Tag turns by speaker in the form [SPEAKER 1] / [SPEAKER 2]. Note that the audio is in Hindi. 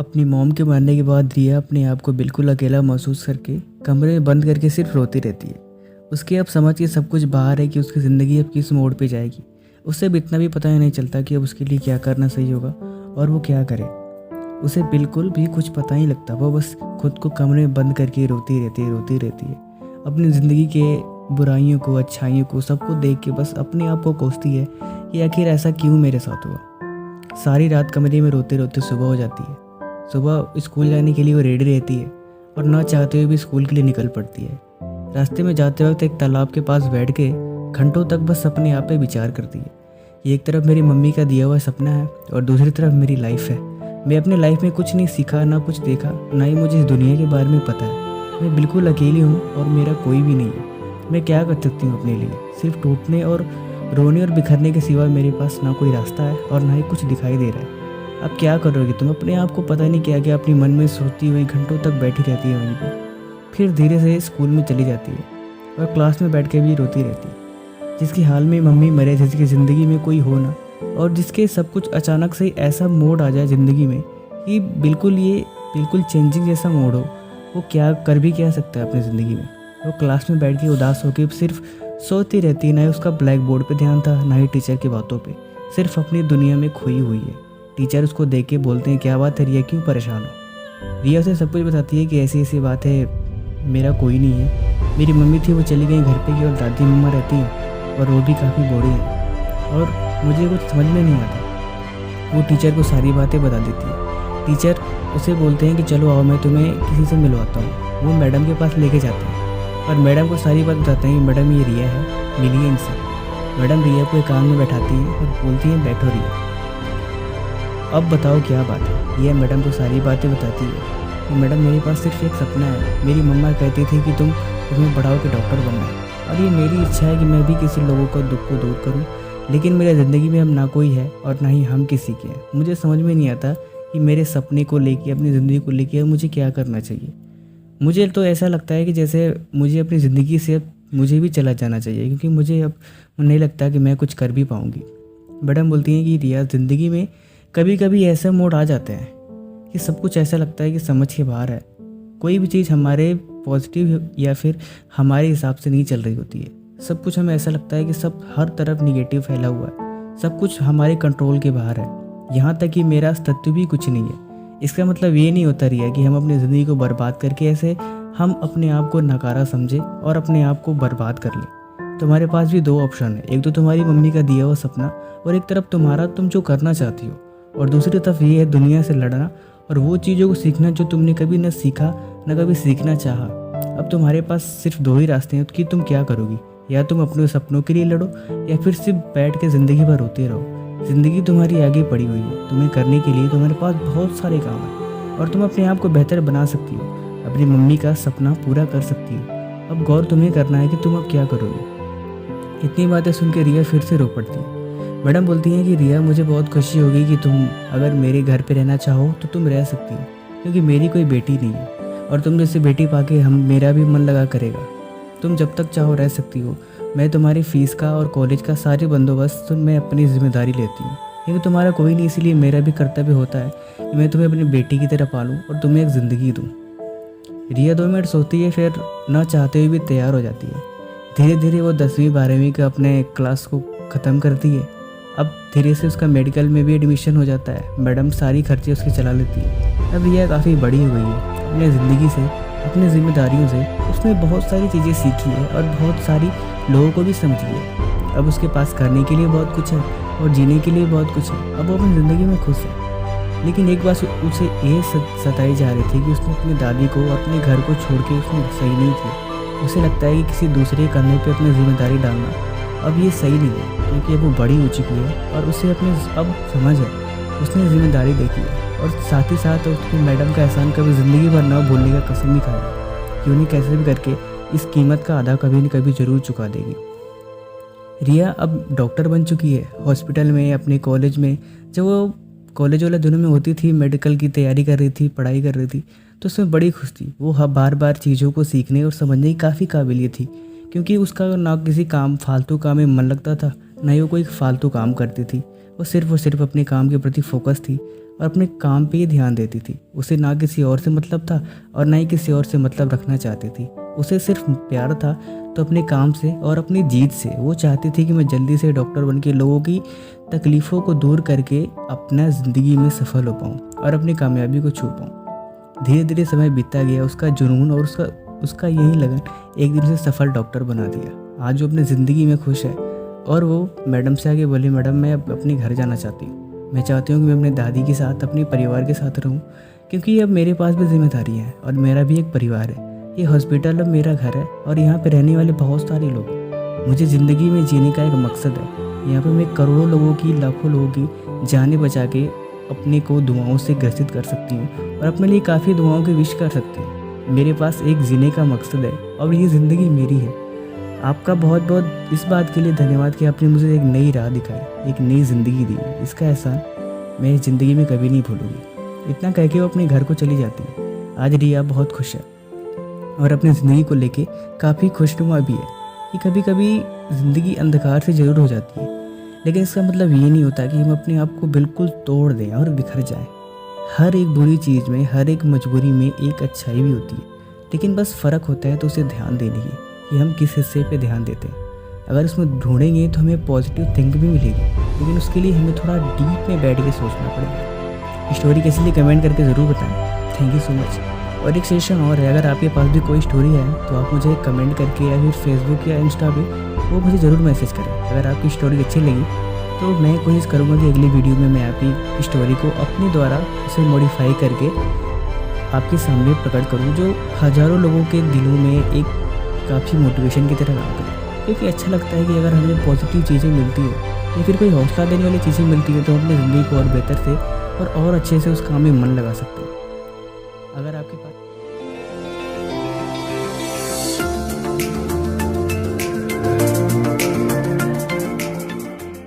[SPEAKER 1] अपनी मॉम के मरने के बाद रिया अपने आप को बिल्कुल अकेला महसूस करके कमरे में बंद करके सिर्फ रोती रहती है। उसके अब समझ के सब कुछ बाहर है कि उसकी ज़िंदगी अब किस मोड़ पे जाएगी। उससे अब इतना भी पता ही नहीं चलता कि अब उसके लिए क्या करना सही होगा और वो क्या करे। उसे बिल्कुल भी कुछ पता ही लगता। वो बस खुद को कमरे में बंद करके रोती रहती है। अपनी ज़िंदगी के बुराइयों को, अच्छाइयों को, सबको देख के बस अपने आप को कोसती है कि आखिर ऐसा क्यों मेरे साथ हुआ। सारी रात कमरे में रोते रोते सुबह हो जाती है। सुबह स्कूल जाने के लिए वो रेडी रहती है और ना चाहते हुए भी स्कूल के लिए निकल पड़ती है। रास्ते में जाते वक्त एक तालाब के पास बैठ के घंटों तक बस अपने आप पे विचार करती है कि एक तरफ मेरी मम्मी का दिया हुआ सपना है और दूसरी तरफ मेरी लाइफ है। मैं अपने लाइफ में कुछ नहीं सीखा, ना कुछ देखा, ना ही मुझे इस दुनिया के बारे में पता है। मैं बिल्कुल अकेली हूँ और मेरा कोई भी नहीं है। मैं क्या कर सकती हूँ अपने लिए? सिर्फ टूटने और रोने और बिखरने के सिवा मेरे पास ना कोई रास्ता है और ना ही कुछ दिखाई दे रहा है। अब क्या करोगी तुम? अपने आप को पता नहीं क्या क्या अपनी मन में सोचती हुई घंटों तक बैठी रहती है वहीं पर। फिर धीरे से स्कूल में चली जाती है और क्लास में बैठ के भी रोती रहती है। जिसकी हाल में मम्मी मरे, जिसकी ज़िंदगी में कोई हो ना, और जिसके सब कुछ अचानक से ऐसा मोड़ आ जाए ज़िंदगी में कि बिल्कुल चेंजिंग जैसा मोड़ हो, वो क्या कर भी क्या सकता है अपनी ज़िंदगी में। वो क्लास में बैठ के उदास होकर सिर्फ सोती रहती है। ना ही उसका ब्लैक बोर्ड पे ध्यान था, ना ही टीचर की बातों पे। सिर्फ अपनी दुनिया में खोई हुई है। टीचर उसको देख के बोलते हैं, क्या बात है रिया, क्यों परेशान हो? रिया उसे सब कुछ बताती है कि ऐसी ऐसी बात है, मेरा कोई नहीं है। मेरी मम्मी थी, वो चली गई घर पे की, और दादी मम्मा रहती हैं और वो भी काफ़ी बूढ़ी हैं और मुझे कुछ समझ में नहीं आता। वो टीचर को सारी बातें बता देती है। टीचर उसे बोलते हैं कि चलो आओ, मैं तुम्हें किसी से मिलवाता हूँ। वो मैडम के पास लेके जाते हैं और मैडम को सारी बात बताते हैं कि मैडम ये रिया है, मिलिए इनसे। मैडम रिया को एक काम में बैठाती हैं और बोलती हैं, बैठो रिया, अब बताओ क्या बात है। रिया मैडम को सारी बातें बताती है कि मैडम मेरे पास सिर्फ एक सपना है। मेरी मम्मा कहती थी कि तुम्हें बड़ा होकर डॉक्टर बनना है और ये मेरी इच्छा है कि मैं भी किसी लोगों का दुख को दूर करूं। लेकिन मेरी ज़िंदगी में अब ना कोई है और ना ही हम किसी के हैं। मुझे समझ में नहीं आता कि मेरे सपने को लेके, अपनी ज़िंदगी को लेके मुझे क्या करना चाहिए। मुझे तो ऐसा लगता है कि जैसे मुझे अपनी ज़िंदगी से अब मुझे भी चला जाना चाहिए, क्योंकि मुझे अब नहीं लगता कि मैं कुछ कर भी पाऊँगी। मैडम बोलती हैं कि रिया, ज़िंदगी में कभी कभी ऐसे मोड़ आ जाते हैं कि सब कुछ ऐसा लगता है कि समझ के बाहर है। कोई भी चीज़ हमारे पॉजिटिव या फिर हमारे हिसाब से नहीं चल रही होती है। सब कुछ हमें ऐसा लगता है कि सब हर तरफ निगेटिव फैला हुआ है, सब कुछ हमारे कंट्रोल के बाहर है। यहाँ तक कि मेरा अस्तित्व भी कुछ नहीं है। इसका मतलब ये नहीं होता रिया कि हम अपनी ज़िंदगी को बर्बाद करके ऐसे हम अपने आप को नकारा समझे और अपने आप को बर्बाद कर लें। तुम्हारे पास भी दो ऑप्शन है, एक तो तुम्हारी मम्मी का दिया हुआ सपना और एक तरफ तुम्हारा, तुम जो करना चाहती हो, और दूसरी तरफ ये है दुनिया से लड़ना और वो चीज़ों को सीखना जो तुमने कभी न सीखा, न कभी सीखना चाहा। अब तुम्हारे पास सिर्फ दो ही रास्ते हैं कि तुम क्या करोगी। या तुम अपने सपनों के लिए लड़ो या फिर सिर्फ बैठ के ज़िंदगी भर रोते रहो। ज़िंदगी तुम्हारी आगे पड़ी हुई है, तुम्हें करने के लिए तुम्हारे पास बहुत सारे काम हैं और तुम अपने आप को बेहतर बना सकती हो, अपनी मम्मी का सपना पूरा कर सकती हो। अब गौर तुम्हें करना है कि तुम अब क्या करोगे। इतनी बातें सुन के रिया फिर से रो पड़ती है। मैडम बोलती हैं कि रिया, मुझे बहुत खुशी होगी कि तुम अगर मेरे घर पे रहना चाहो तो तुम रह सकती हो, क्योंकि मेरी कोई बेटी नहीं है और तुम जैसे बेटी पाके मेरा भी मन लगा करेगा। तुम जब तक चाहो रह सकती हो। मैं तुम्हारी फ़ीस का और कॉलेज का सारे बंदोबस्त मैं अपनी जिम्मेदारी लेती हूँ, क्योंकि तुम्हारा कोई नहीं, इसीलिए मेरा भी कर्तव्य होता है कि मैं तुम्हें अपनी बेटी की तरह पालूँ और तुम्हें एक ज़िंदगी दूँ। रिया 2 मिनट सोचती है, फिर न चाहते हुए भी तैयार हो जाती है। धीरे धीरे वो 10वीं 12वीं का अपने क्लास को ख़त्म करती है। अब धीरे से उसका मेडिकल में भी एडमिशन हो जाता है। मैडम सारी खर्चे उसके चला लेती है। अब रिया काफ़ी बड़ी हो गई है अपने ज़िंदगी से, अपनी जिम्मेदारियों से। उसने बहुत सारी चीज़ें सीखी है और बहुत सारी लोगों को भी समझी है। अब उसके पास करने के लिए बहुत कुछ है और जीने के लिए बहुत कुछ है। अब वो अपनी ज़िंदगी में खुश है। लेकिन एक बात उसे ये सताई जा रही थी कि उसने अपनी दादी को और अपने घर को छोड़ के उसने सही नहीं किया। उसे लगता है कि किसी दूसरे कंधे पे अपनी जिम्मेदारी डालना अब ये सही नहीं है, क्योंकि अब वो बड़ी हो चुकी है और उसे अपने अब समझ है। उसने जिम्मेदारी देखी है और साथ ही साथ उसकी मैडम का एहसान कभी ज़िंदगी भर ना भूलने का कसम भी खाया कि उन्हें कैसे भी करके इस कीमत का आधा कभी न कभी ज़रूर चुका देगी। रिया अब डॉक्टर बन चुकी है हॉस्पिटल में, अपने कॉलेज में। जब वो कॉलेज वाले दिनों में होती थी, मेडिकल की तैयारी कर रही थी, पढ़ाई कर रही थी, तो उसमें बड़ी खुश थी। वो बार बार चीज़ों को सीखने और समझने की काफ़ी काबिलियत थी, क्योंकि उसका ना किसी काम फालतू काम में मन लगता था, ना ही वो कोई फालतू काम करती थी। वो सिर्फ और सिर्फ अपने काम के प्रति फोकस थी और अपने काम पे ही ध्यान देती थी। उसे ना किसी और से मतलब था और ना ही किसी और से मतलब रखना चाहती थी। उसे सिर्फ प्यार था तो अपने काम से और अपनी जीत से। वो चाहती थी कि मैं जल्दी से डॉक्टर बन के लोगों की तकलीफ़ों को दूर करके अपना ज़िंदगी में सफल हो पाऊँ और अपनी कामयाबी को छू पाऊँ। धीरे धीरे समय बीतता गया। उसका जुनून और उसका यही लगन एक दिन से सफल डॉक्टर बना दिया। आज वो अपनी ज़िंदगी में खुश है और वो मैडम से आके बोली, मैडम मैं अब अपने घर जाना चाहती हूँ। मैं चाहती हूँ कि मैं अपने दादी के साथ अपने परिवार के साथ रहूँ, क्योंकि अब मेरे पास भी जिम्मेदारी है और मेरा भी एक परिवार है। ये हॉस्पिटल अब मेरा घर है और यहाँ पे रहने वाले बहुत सारे लोग हैं। मुझे ज़िंदगी में जीने का एक मकसद है। यहाँ पे मैं करोड़ों लोगों की, लाखों लोगों की जानें बचा के अपने को दुआओं से ग्रसित कर सकती हूँ और अपने लिए काफ़ी दुआओं की विश कर सकती हूँ। मेरे पास एक जीने का मकसद है और ये ज़िंदगी मेरी है। आपका बहुत बहुत इस बात के लिए धन्यवाद कि आपने मुझे एक नई राह दिखाई, एक नई ज़िंदगी दी। इसका एहसान मैं इस ज़िंदगी में कभी नहीं भूलूंगी। इतना कह के वो अपने घर को चली जाती है। आज रिया बहुत खुश है और अपनी ज़िंदगी को लेके काफ़ी खुशनुमा भी है कि कभी कभी ज़िंदगी अंधकार से ज़रूर हो जाती है, लेकिन इसका मतलब ये नहीं होता कि हम अपने आप को बिल्कुल तोड़ दें और बिखर जाएं। हर एक बुरी चीज़ में, हर एक मजबूरी में एक अच्छाई भी होती है, लेकिन बस फ़र्क होता है तो उसे ध्यान देने की कि हम किस हिस्से पे ध्यान देते हैं। अगर उसमें ढूंढेंगे तो हमें पॉजिटिव थिंक भी मिलेगी, लेकिन उसके लिए हमें थोड़ा डीप में बैठ के सोचना पड़ेगा। स्टोरी कैसी लिए कमेंट करके ज़रूर बताएं। Thank you so much. और एक सेशन और है, अगर आपके पास भी कोई स्टोरी है तो आप मुझे कमेंट करके या फिर फेसबुक या इंस्टा पे वो मुझे ज़रूर मैसेज करें। अगर आपकी स्टोरी अच्छी लगी तो मैं कोशिश करूँगा कि अगली वीडियो में मैं आपकी स्टोरी को अपने द्वारा उसे मॉडिफाई करके आपके सामने प्रकट करूँ, जो हज़ारों लोगों के दिलों में एक काफ़ी मोटिवेशन की तरह काम करे। क्योंकि अच्छा लगता है कि अगर हमें पॉजिटिव चीज़ें मिलती हो या फिर कोई हौसला देने वाली चीज़ें मिलती है तो हम अपनी ज़िंदगी को और बेहतर से और अच्छे से उस काम में मन लगा सकते हैं। अगर आपके पास